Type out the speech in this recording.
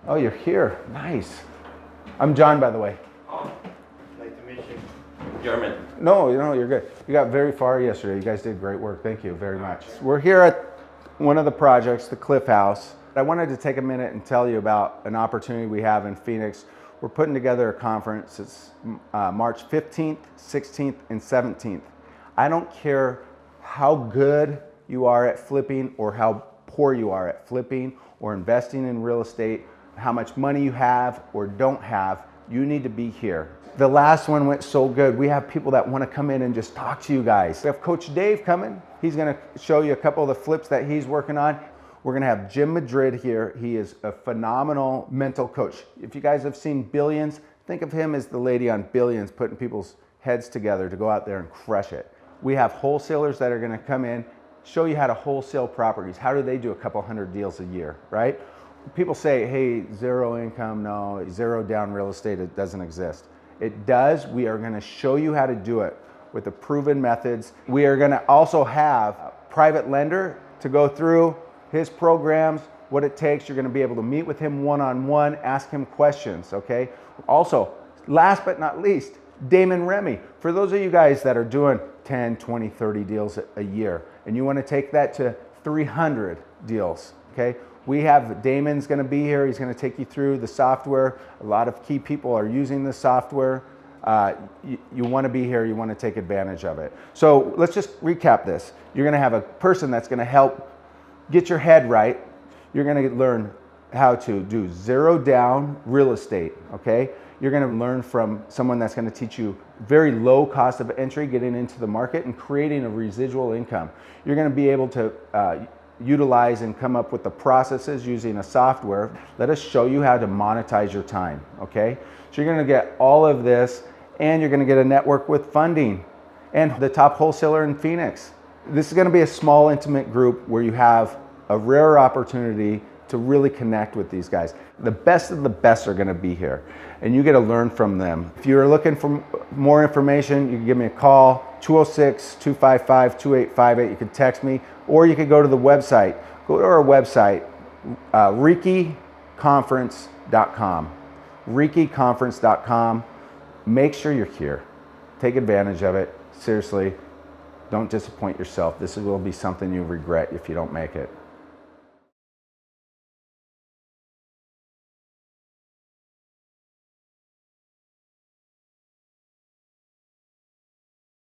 Oh, you're here. Nice. I'm John, by the way. Oh, nice to meet you. German. No, you're good. You got very far yesterday. You guys did great work. Thank you very much. We're here at one of the projects, the Cliff House. I wanted to take a minute and tell you about an opportunity we have in Phoenix. We're putting together a conference. It's March 15th, 16th, and 17th. I don't care how good you are at flipping or how poor you are at flipping or investing in real estate, how much money you have or don't have, you need to be here. The last one went so good. We have people that want to come in and just talk to you guys. We have Coach Dave coming. He's going to show you a couple of the flips that he's working on. We're going to have Jim Madrid here. He is a phenomenal mental coach. If you guys have seen Billions, think of him as the lady on Billions putting people's heads together to go out there and crush it. We have wholesalers that are going to come in, show you how to wholesale properties. How do they do a couple hundred deals a year, right? People say, hey, zero income, no, zero down real estate, it doesn't exist. It does. We are going to show you how to do it with the proven methods. We are going to also have a private lender to go through his programs, what it takes. You're going to be able to meet with him one-on-one, ask him questions, okay? Also, last but not least, Damon Remy. For those of you guys that are doing 10, 20, 30 deals a year, and you want to take that to 300 deals, okay? We have Damon's going to be here. He's going to take you through the software. A lot of key people are using the software. You want to be here. You want to take advantage of it. So let's just recap this. You're going to have a person that's going to help get your head right. You're going to learn how to do zero down real estate, okay? You're going to learn from someone that's going to teach you very low cost of entry, getting into the market and creating a residual income. You're going to be able to utilize and come up with the processes using a software. Let us show you how to monetize your time, okay? So you're going to get all of this, and you're going to get a network with funding and the top wholesaler in Phoenix. This is going to be a small, intimate group where you have a rare opportunity to really connect with these guys. The best of the best are going to be here, and you get to learn from them. If you're looking for more information, you can give me a call, 206-255-2858. You can text me, or you could go to the website. Go to our website, REKIconference.com. REKIconference.com. Make sure you're here. Take advantage of it. Seriously, don't disappoint yourself. This will be something you regret if you don't make it.